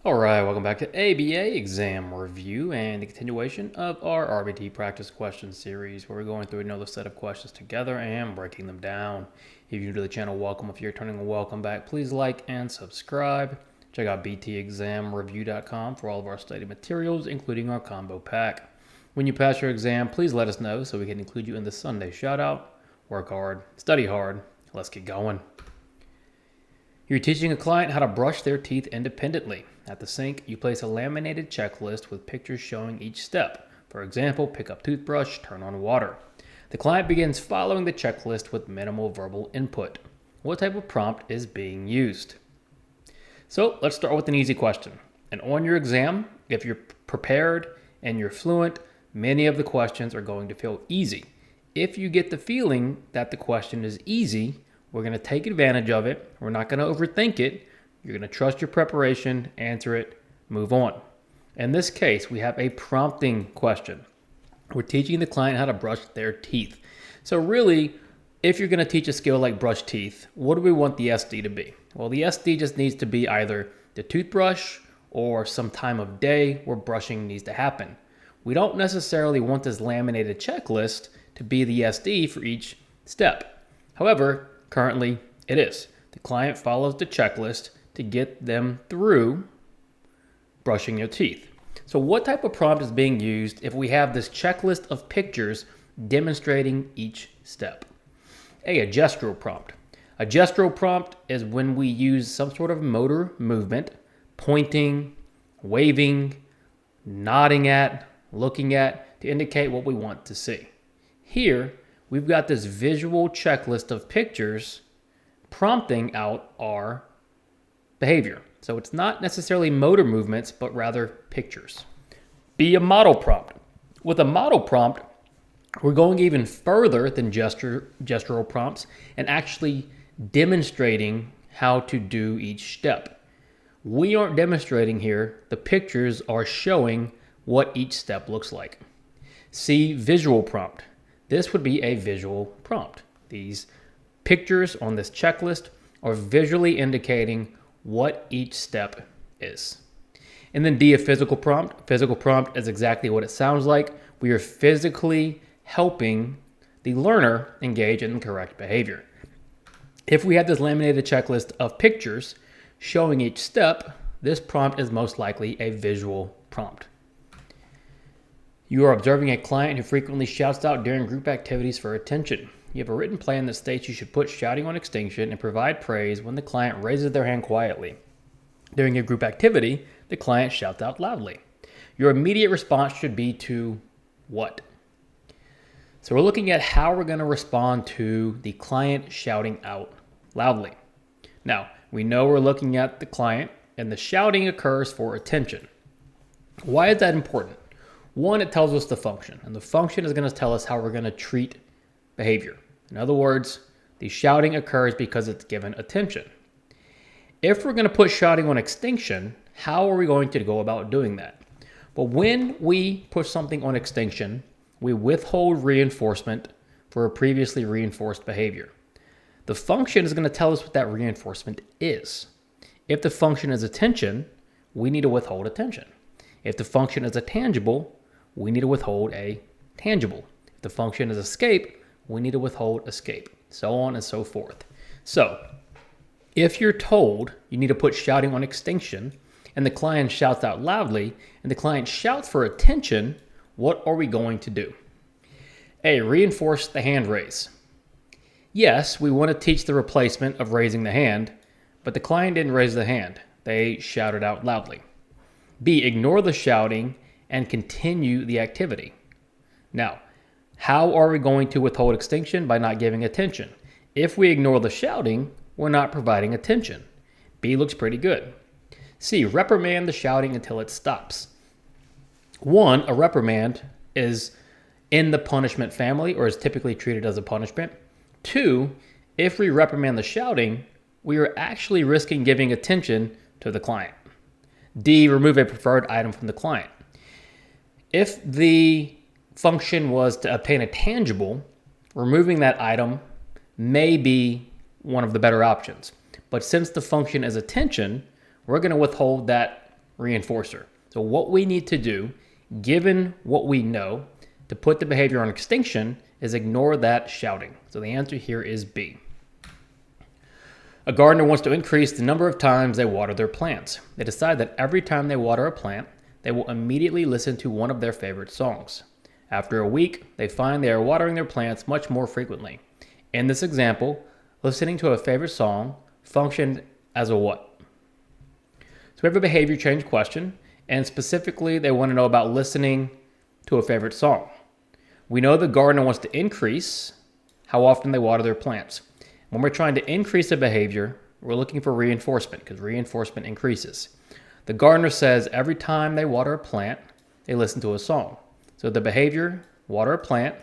All right, welcome back to ABA exam review and the continuation of our RBT practice question series where we're going through another set of questions together and breaking them down. If you're new to the channel, welcome. If you're returning, welcome back. Please like and subscribe. Check out btexamreview.com for all of our study materials, including our combo pack. When you pass your exam, please let us know so we can include you in the Sunday shout out. Work hard, study hard. Let's get going. You're teaching a client how to brush their teeth independently. At the sink, you place a laminated checklist with pictures showing each step. For example, pick up toothbrush, turn on water. The client begins following the checklist with minimal verbal input. What type of prompt is being used? So let's start with an easy question. And on your exam, if you're prepared and you're fluent, many of the questions are going to feel easy. If you get the feeling that the question is easy, we're going to take advantage of it. We're not going to overthink it. You're going to trust your preparation, answer it, move on. In this case, we have a prompting question. We're teaching the client how to brush their teeth. So really, if you're going to teach a skill like brush teeth, what do we want the SD to be? Well, the SD just needs to be either the toothbrush or some time of day where brushing needs to happen. We don't necessarily want this laminated checklist to be the SD for each step. However, currently it is. The client follows the checklist to get them through brushing your teeth. So what type of prompt is being used if we have this checklist of pictures demonstrating each step? A gestural prompt. A gestural prompt is when we use some sort of motor movement, pointing, waving, nodding at, looking at, to indicate what we want to see. Here, we've got this visual checklist of pictures prompting out our behavior. So it's not necessarily motor movements, but rather pictures. Be a model prompt. With a model prompt, we're going even further than gestural prompts and actually demonstrating how to do each step. We aren't demonstrating here. The pictures are showing what each step looks like. See visual prompt. This would be a visual prompt. These pictures on this checklist are visually indicating what each step is. And then D, a physical prompt. Physical prompt is exactly what it sounds like. We are physically helping the learner engage in correct behavior. If we have this laminated checklist of pictures showing each step, this prompt is most likely a visual prompt. You are observing a client who frequently shouts out during group activities for attention. You have a written plan that states you should put shouting on extinction and provide praise when the client raises their hand quietly. During a group activity, the client shouts out loudly. Your immediate response should be to what? So we're looking at how we're going to respond to the client shouting out loudly. Now, we know we're looking at the client and the shouting occurs for attention. Why is that important? One, it tells us the function, and the function is going to tell us how we're going to treat behavior. In other words, the shouting occurs because it's given attention. If we're going to put shouting on extinction, how are we going to go about doing that? Well, when we push something on extinction, we withhold reinforcement for a previously reinforced behavior. The function is going to tell us what that reinforcement is. If the function is attention, we need to withhold attention. If the function is a tangible, we need to withhold a tangible. If the function is escape, we need to withhold escape, so on and so forth. So if you're told you need to put shouting on extinction and the client shouts out loudly and the client shouts for attention, what are we going to do? A, reinforce the hand raise. Yes, we want to teach the replacement of raising the hand, but the client didn't raise the hand. They shouted out loudly. B, ignore the shouting and continue the activity. Now, how are we going to withhold extinction? By not giving attention. If we ignore the shouting, we're not providing attention. B looks pretty good. C, reprimand the shouting until it stops. One, a reprimand is in the punishment family or is typically treated as a punishment. Two, if we reprimand the shouting, we are actually risking giving attention to the client. D, remove a preferred item from the client. If the function was to obtain a tangible, removing that item may be one of the better options. But since the function is attention, we're going to withhold that reinforcer. So what we need to do, given what we know, to put the behavior on extinction is ignore that shouting. So the answer here is B. A gardener wants to increase the number of times they water their plants. They decide that every time they water a plant, they will immediately listen to one of their favorite songs. After a week, they find they are watering their plants much more frequently. In this example, listening to a favorite song functioned as a what? So we have a behavior change question, and specifically they want to know about listening to a favorite song. We know the gardener wants to increase how often they water their plants. When we're trying to increase a behavior, we're looking for reinforcement because reinforcement increases. The gardener says every time they water a plant, they listen to a song. So the behavior, water a plant,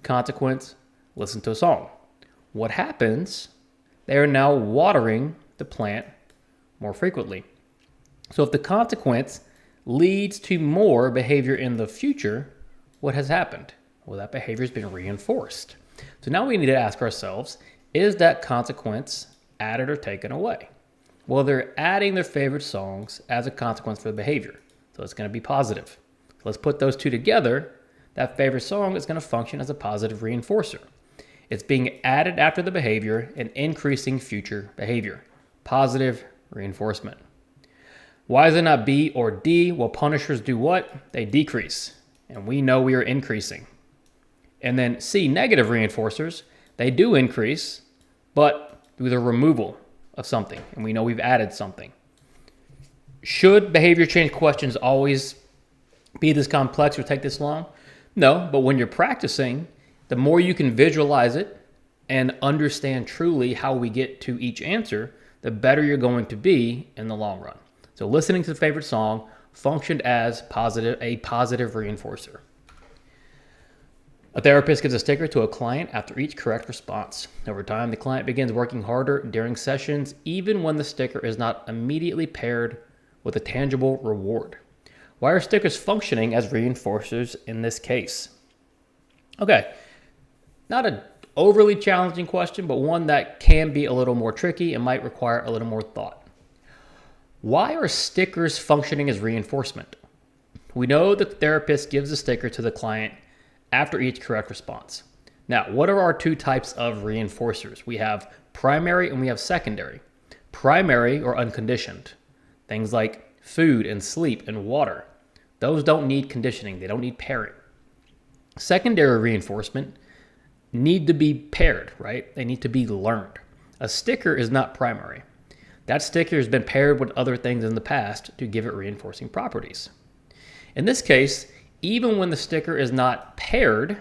consequence, listen to a song. What happens? They are now watering the plant more frequently. So if the consequence leads to more behavior in the future, what has happened? Well, that behavior has been reinforced. So now we need to ask ourselves, is that consequence added or taken away? Well, they're adding their favorite songs as a consequence for the behavior. So it's going to be positive. So let's put those two together. That favorite song is going to function as a positive reinforcer. It's being added after the behavior and increasing future behavior. Positive reinforcement. Why is it not B or D? Well, punishers do what? They decrease. And we know we are increasing. And then C, negative reinforcers, they do increase, but through the removal of something. And we know we've added something. Should behavior change questions always be this complex or take this long? No, but when you're practicing, the more you can visualize it and understand truly how we get to each answer, the better you're going to be in the long run. So listening to the favorite song functioned as a positive reinforcer. A therapist gives a sticker to a client after each correct response. Over time, the client begins working harder during sessions, even when the sticker is not immediately paired with a tangible reward. Why are stickers functioning as reinforcers in this case? Okay, not an overly challenging question, but one that can be a little more tricky and might require a little more thought. Why are stickers functioning as reinforcement? We know the therapist gives a sticker to the client after each correct response. Now, what are our two types of reinforcers? We have primary and we have secondary. Primary or unconditioned. Things like food and sleep and water. Those don't need conditioning. They don't need pairing. Secondary reinforcement need to be paired, right? They need to be learned. A sticker is not primary. That sticker has been paired with other things in the past to give it reinforcing properties. In this case, even when the sticker is not paired,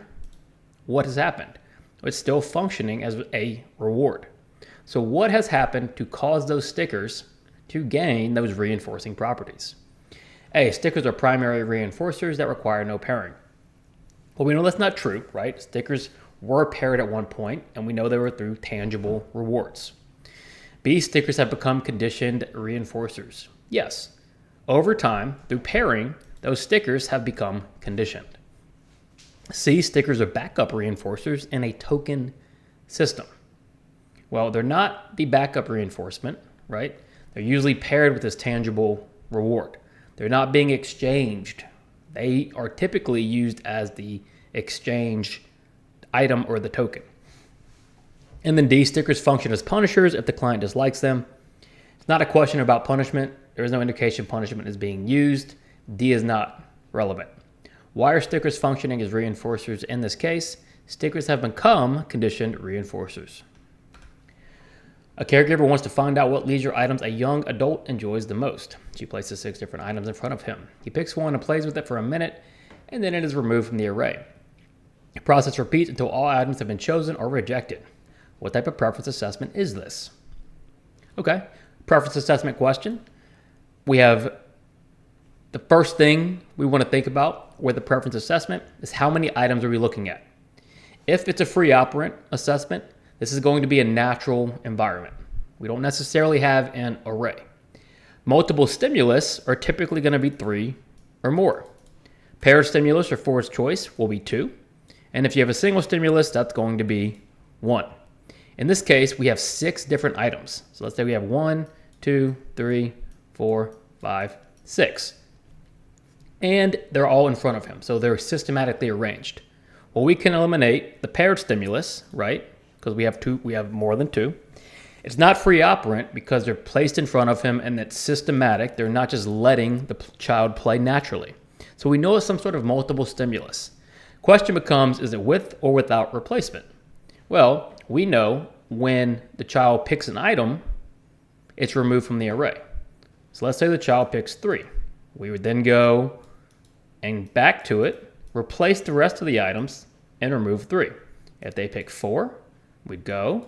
what has happened? It's still functioning as a reward. So what has happened to cause those stickers to gain those reinforcing properties? A, stickers are primary reinforcers that require no pairing. Well, we know that's not true, right? Stickers were paired at one point, and we know they were through tangible rewards. B, stickers have become conditioned reinforcers. Yes, over time, through pairing, those stickers have become conditioned. C, stickers are backup reinforcers in a token system. Well, they're not the backup reinforcement, right? They're usually paired with this tangible reward. They're not being exchanged. They are typically used as the exchange item or the token. And then D, stickers function as punishers if the client dislikes them. It's not a question about punishment. There is no indication punishment is being used. D is not relevant. Why are stickers functioning as reinforcers in this case? Stickers have become conditioned reinforcers. A caregiver wants to find out what leisure items a young adult enjoys the most. She places 6 different items in front of him. He picks one and plays with it for a minute, and then it is removed from the array. The process repeats until all items have been chosen or rejected. What type of preference assessment is this? Okay, preference assessment question. We have the first thing we want to think about with the preference assessment is how many items are we looking at? If it's a free operant assessment, this is going to be a natural environment. We don't necessarily have an array. Multiple stimulus are typically going to be 3 or more. Paired stimulus or forced choice will be 2. And if you have a single stimulus, that's going to be 1. In this case, we have 6 different items. So let's say we have 1, 2, 3, 4, 5, 6. And they're all in front of him, so they're systematically arranged. Well, we can eliminate the paired stimulus, right? Because we have more than 2. It's not free operant because they're placed in front of him and it's systematic. They're not just letting the child play naturally. So we know it's some sort of multiple stimulus. Question becomes, is it with or without replacement? Well, we know when the child picks an item, it's removed from the array. So let's say the child picks 3. We would then go and back to it, replace the rest of the items, and remove 3. If they pick 4, we'd go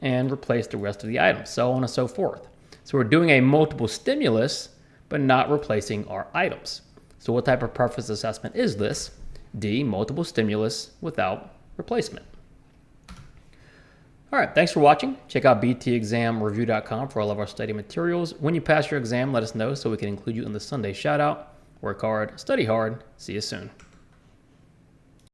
and replace the rest of the items, so on and so forth. So we're doing a multiple stimulus, but not replacing our items. So what type of preference assessment is this? D, multiple stimulus without replacement. All right, thanks for watching. Check out btexamreview.com for all of our study materials. When you pass your exam, let us know so we can include you in the Sunday shout-out. Work hard, study hard. See you soon.